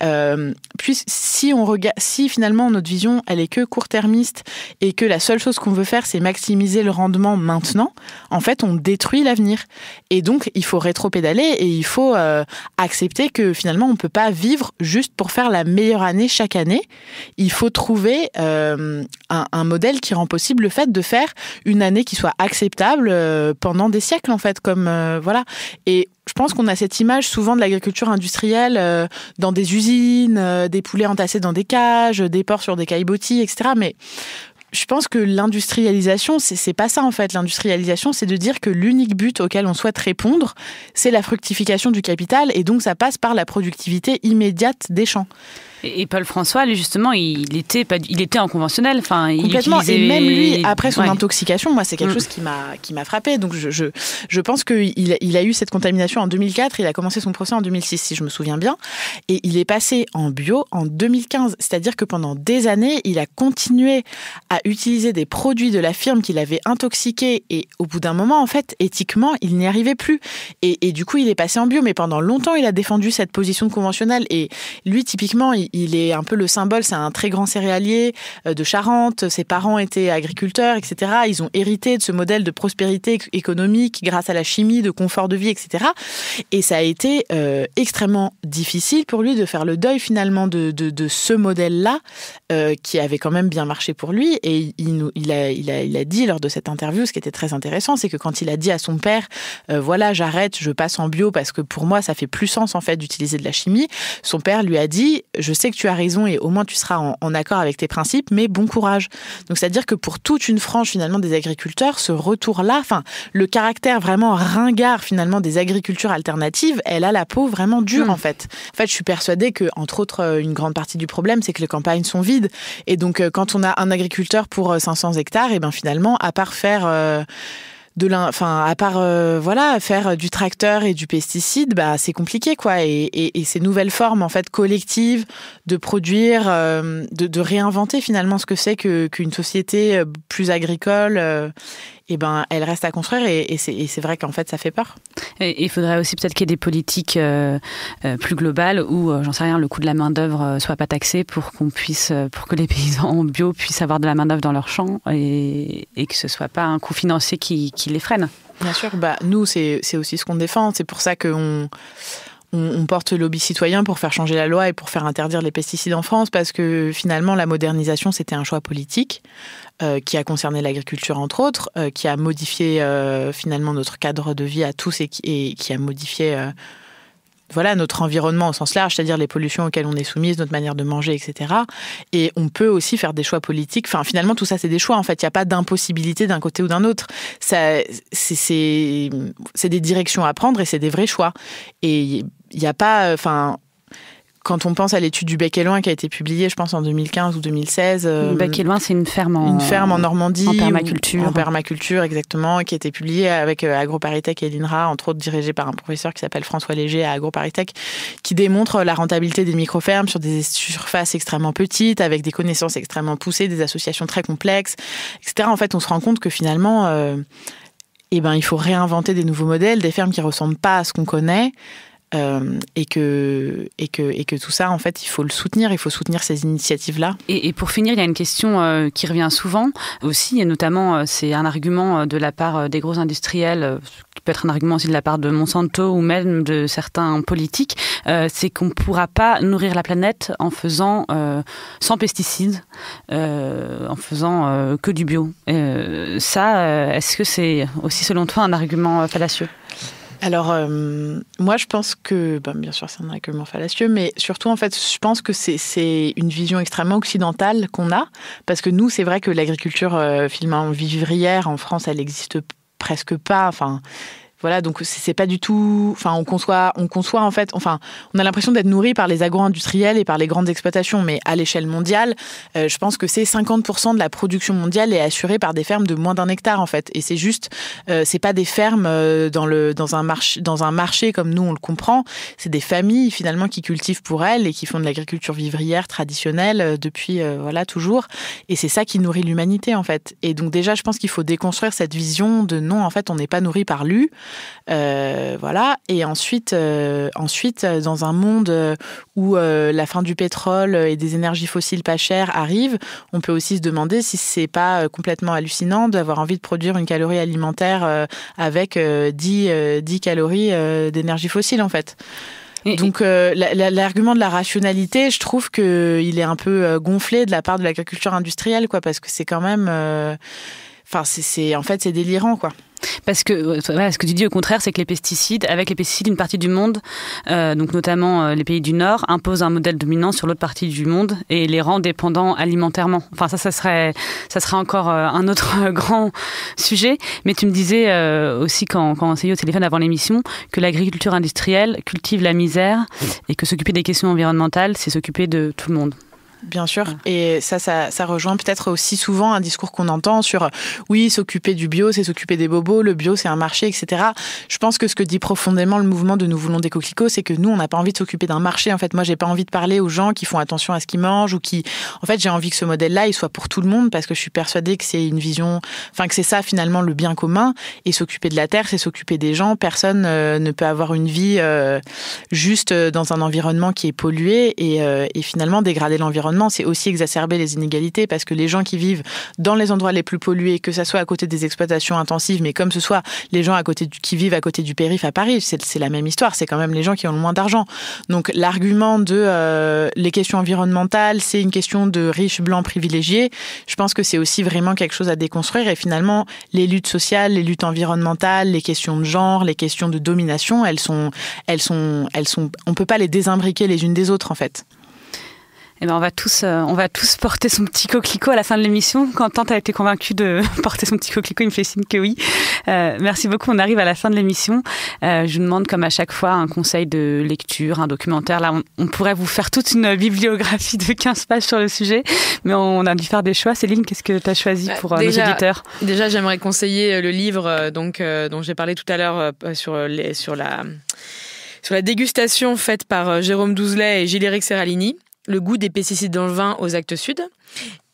si finalement notre vision, elle est que court-termiste et que la seule chose qu'on veut faire, c'est maximiser le rendement maintenant, en fait, on détruit l'avenir. Et donc, il faut rétro-pédaler et il faut accepter que finalement, on ne peut pas vivre juste pour faire la meilleure année chaque année. Il faut trouver un modèle qui rend possible le fait de faire une année qui soit acceptable pendant des siècles, en fait, comme voilà. Et je pense qu'on a cette image souvent de l'agriculture industrielle dans des usines, des poulets entassés dans des cages, des porcs sur des caillebotis, etc. Mais je pense que l'industrialisation, c'est pas ça en fait. L'industrialisation, c'est de dire que l'unique but auquel on souhaite répondre, c'est la fructification du capital, et donc ça passe par la productivité immédiate des champs. Et Paul François, lui, justement, il était en conventionnel. Enfin, complètement. Et même lui, après son intoxication, moi, c'est quelque chose qui m'a frappé. Donc, je pense qu'il a eu cette contamination en 2004. Il a commencé son procès en 2006, si je me souviens bien. Et il est passé en bio en 2015. C'est-à-dire que pendant des années, il a continué à utiliser des produits de la firme qu'il avait intoxiqués. Et au bout d'un moment, en fait, éthiquement, il n'y arrivait plus. Et du coup, il est passé en bio. Mais pendant longtemps, il a défendu cette position conventionnelle. Et lui, typiquement, il est un peu le symbole, c'est un très grand céréalier de Charente, ses parents étaient agriculteurs, etc. Ils ont hérité de ce modèle de prospérité économique grâce à la chimie, de confort de vie, etc. Et ça a été extrêmement difficile pour lui de faire le deuil finalement de ce modèle-là, qui avait quand même bien marché pour lui. Et il a dit lors de cette interview, ce qui était très intéressant, c'est que quand il a dit à son père, voilà, j'arrête, je passe en bio parce que pour moi, ça fait plus sens en fait d'utiliser de la chimie, son père lui a dit, je sais sais que tu as raison et au moins tu seras en accord avec tes principes, mais bon courage. Donc c'est-à-dire que pour toute une frange finalement des agriculteurs, ce retour-là, le caractère vraiment ringard finalement des agricultures alternatives, elle a la peau vraiment dure en fait. En fait, je suis persuadée que, entre autres, une grande partie du problème, c'est que les campagnes sont vides. Et donc, quand on a un agriculteur pour 500 hectares, et ben finalement, à part faire faire du tracteur et du pesticide, c'est compliqué, quoi. Et ces nouvelles formes, en fait, collectives, de produire, de réinventer finalement ce que c'est qu'une société plus agricole, elle reste à construire et c'est vrai qu'en fait, ça fait peur. Et il faudrait aussi peut-être qu'il y ait des politiques plus globales où, j'en sais rien, le coût de la main-d'œuvre soit pas taxé pour que les paysans bio puissent avoir de la main-d'œuvre dans leurs champs et que ce soit pas un coût financier qui les freine. Bien sûr, nous, c'est aussi ce qu'on défend. C'est pour ça qu'on porte le lobby citoyen pour faire changer la loi et pour faire interdire les pesticides en France, parce que finalement, la modernisation, c'était un choix politique qui a concerné l'agriculture, entre autres, qui a modifié finalement notre cadre de vie à tous et qui a modifié notre environnement au sens large, c'est-à-dire les pollutions auxquelles on est soumise, notre manière de manger, etc. Et on peut aussi faire des choix politiques. Finalement, tout ça, c'est des choix. En fait, il n'y a pas d'impossibilité d'un côté ou d'un autre. C'est des directions à prendre et c'est des vrais choix. Et il n'y a pas... Quand on pense à l'étude du Bec et Loin qui a été publiée, je pense, en 2015 ou 2016. Bec et Loin, c'est une ferme en Normandie. En permaculture. En permaculture, exactement, qui a été publiée avec AgroParisTech et l'INRA, entre autres dirigée par un professeur qui s'appelle François Léger à AgroParisTech, qui démontre la rentabilité des micro-fermes sur des surfaces extrêmement petites, avec des connaissances extrêmement poussées, des associations très complexes, etc. En fait, on se rend compte que finalement, il faut réinventer des nouveaux modèles, des fermes qui ne ressemblent pas à ce qu'on connaît. Et que tout ça, en fait, il faut le soutenir, il faut soutenir ces initiatives-là. Et pour finir, il y a une question qui revient souvent aussi, et notamment, c'est un argument de la part des gros industriels, qui peut être un argument aussi de la part de Monsanto ou même de certains politiques, c'est qu'on ne pourra pas nourrir la planète en faisant sans pesticides, en faisant que du bio. Est-ce que c'est aussi, selon toi, un argument fallacieux ? Alors, moi, je pense que, bien sûr, c'est un argument fallacieux, mais surtout, en fait, je pense que c'est une vision extrêmement occidentale qu'on a, parce que nous, c'est vrai que l'agriculture vivrière en France, elle n'existe presque pas, voilà, donc c'est pas du tout... on conçoit en fait... on a l'impression d'être nourri par les agro-industriels et par les grandes exploitations, mais à l'échelle mondiale, je pense que c'est 50% de la production mondiale est assurée par des fermes de moins d'1 hectare, en fait. Et c'est juste... c'est pas des fermes dans un marché comme nous, on le comprend. C'est des familles, finalement, qui cultivent pour elles et qui font de l'agriculture vivrière traditionnelle depuis, toujours. Et c'est ça qui nourrit l'humanité, en fait. Et donc, déjà, je pense qu'il faut déconstruire cette vision de non, en fait, on n'est pas nourri par lui. Et ensuite, dans un monde où la fin du pétrole et des énergies fossiles pas chères arrive, on peut aussi se demander si c'est pas complètement hallucinant d'avoir envie de produire une calorie alimentaire avec 10 calories d'énergie fossile, en fait. Donc l'argument de la rationalité, je trouve qu'il est un peu gonflé de la part de l'agriculture industrielle, quoi, parce que c'est quand même... c'est délirant, quoi. Parce que ce que tu dis au contraire, c'est que avec les pesticides, une partie du monde, donc notamment les pays du Nord, impose un modèle dominant sur l'autre partie du monde et les rend dépendants alimentairement. Ça serait encore un autre grand sujet. Mais tu me disais aussi quand on s'est eu au téléphone avant l'émission que l'agriculture industrielle cultive la misère et que s'occuper des questions environnementales, c'est s'occuper de tout le monde. Bien sûr, et ça rejoint peut-être aussi souvent un discours qu'on entend sur oui, s'occuper du bio, c'est s'occuper des bobos, le bio c'est un marché, etc. Je pense que ce que dit profondément le mouvement de Nous voulons des coquelicots, c'est que nous, on n'a pas envie de s'occuper d'un marché. En fait, moi, j'ai pas envie de parler aux gens qui font attention à ce qu'ils mangent ou qui... En fait, j'ai envie que ce modèle-là, il soit pour tout le monde parce que je suis persuadée que c'est une vision... que c'est ça, finalement, le bien commun. Et s'occuper de la terre, c'est s'occuper des gens. Personne ne peut avoir une vie juste dans un environnement qui est pollué et finalement, dégrader l'environnement, c'est aussi exacerber les inégalités parce que les gens qui vivent dans les endroits les plus pollués, que ça soit à côté des exploitations intensives, mais comme ce soit les gens qui vivent à côté du périph' à Paris, c'est la même histoire, c'est quand même les gens qui ont le moins d'argent. Donc l'argument de les questions environnementales, c'est une question de riches blancs privilégiés, je pense que c'est aussi vraiment quelque chose à déconstruire et finalement les luttes sociales, les luttes environnementales, les questions de genre, les questions de domination, elles sont on peut pas les désimbriquer les unes des autres en fait. Eh ben, on va tous porter son petit coquelicot à la fin de l'émission. Quentin, t'as été convaincu de porter son petit coquelicot, il me fait signe que oui. Merci beaucoup, on arrive à la fin de l'émission. Je vous demande, comme à chaque fois, un conseil de lecture, un documentaire. Là, on pourrait vous faire toute une bibliographie de 15 pages sur le sujet, mais on a dû faire des choix. Céline, qu'est-ce que tu as choisi pour nos éditeurs? Déjà, j'aimerais conseiller le livre dont j'ai parlé tout à l'heure sur la dégustation faite par Jérôme Douzelet et Gilles-Éric Serralini. Le goût des pesticides dans le vin aux Actes Sud.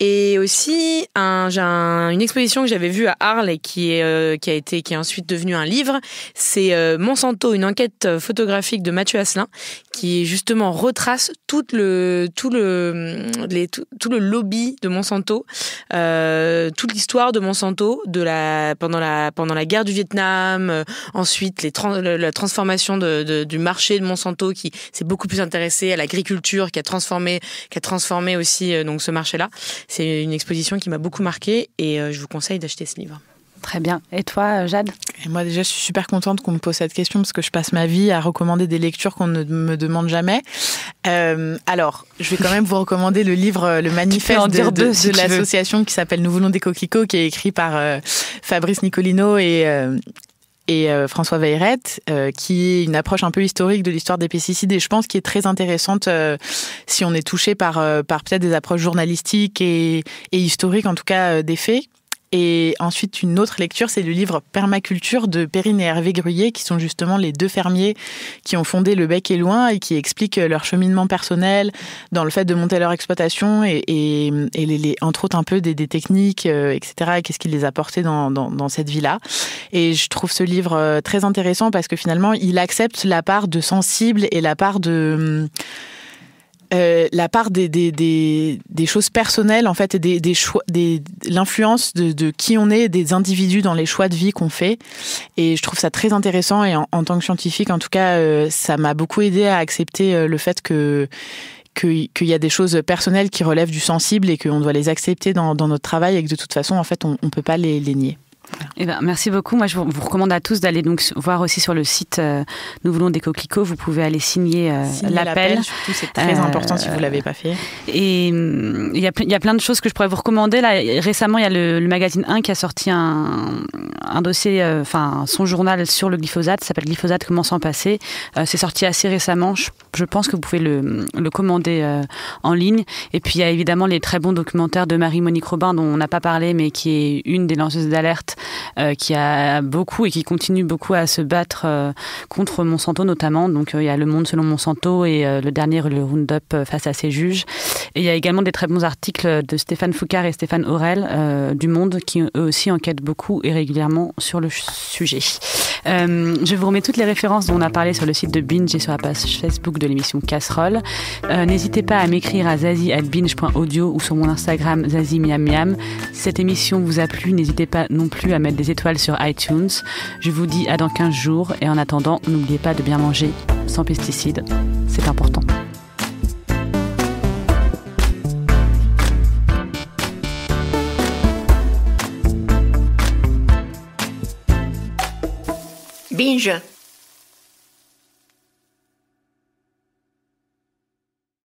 Et aussi, j'ai une exposition que j'avais vue à Arles et qui est ensuite devenue un livre. C'est Monsanto, une enquête photographique de Mathieu Asselin qui justement retrace tout le lobby de Monsanto, toute l'histoire de Monsanto pendant la guerre du Vietnam, ensuite la transformation du marché de Monsanto qui s'est beaucoup plus intéressé à l'agriculture, qui a transformé aussi donc ce marché-là. C'est une exposition qui m'a beaucoup marquée et je vous conseille d'acheter ce livre. Très bien. Et toi, Jade? Et moi, déjà, je suis super contente qu'on me pose cette question parce que je passe ma vie à recommander des lectures qu'on ne me demande jamais. Alors, je vais quand même vous recommander le livre, le manifeste de l'association qui s'appelle Nous voulons des coquelicots, qui est écrit par Fabrice Nicolino et François Veilleret, qui est une approche un peu historique de l'histoire des pesticides et je pense qui est très intéressante si on est touché par peut-être des approches journalistiques et historiques, en tout cas des faits. Et ensuite, une autre lecture, c'est le livre Permaculture de Perrine et Hervé Gruyé, qui sont justement les deux fermiers qui ont fondé Le Bec et Loin et qui expliquent leur cheminement personnel dans le fait de monter leur exploitation et entre autres un peu des techniques, etc. Et qu'est-ce qui les a portés dans cette vie-là. Et je trouve ce livre très intéressant parce que finalement, il accepte la part de sensible et la part de... des choses personnelles en fait et des choix, l'influence de qui on est, des individus dans les choix de vie qu'on fait, et je trouve ça très intéressant et en tant que scientifique en tout cas ça m'a beaucoup aidé à accepter le fait qu'il y a des choses personnelles qui relèvent du sensible et qu'on doit les accepter dans notre travail et que de toute façon en fait on peut pas les nier. Voilà. Eh ben, merci beaucoup. Moi, je vous recommande à tous d'aller donc voir aussi sur le site Nous voulons des coquelicots. Vous pouvez aller signer l'appel. Surtout, c'est très important si vous ne l'avez pas fait. Et il y a plein de choses que je pourrais vous recommander. Là, récemment, il y a le magazine 1 qui a sorti un dossier, son journal sur le glyphosate. Ça s'appelle Glyphosate, comment s'en passer. C'est sorti assez récemment. Je pense que vous pouvez le commander en ligne. Et puis, il y a évidemment les très bons documentaires de Marie-Monique Robin, dont on n'a pas parlé, mais qui est une des lanceuses d'alerte, qui a beaucoup et qui continue beaucoup à se battre contre Monsanto notamment. Donc il y a Le Monde selon Monsanto et le dernier, le Roundup face à ses juges. Et il y a également des très bons articles de Stéphane Foucard et Stéphane Aurel du Monde qui eux aussi enquêtent beaucoup et régulièrement sur le sujet. Je vous remets toutes les références dont on a parlé sur le site de Binge et sur la page Facebook de l'émission Casserole. N'hésitez pas à m'écrire à zazie@binge.audio ou sur mon Instagram zazimiamiam. Si cette émission vous a plu, n'hésitez pas non plus à mettre des étoiles sur iTunes. Je vous dis à dans 15 jours et en attendant, n'oubliez pas de bien manger sans pesticides. C'est important. Binge.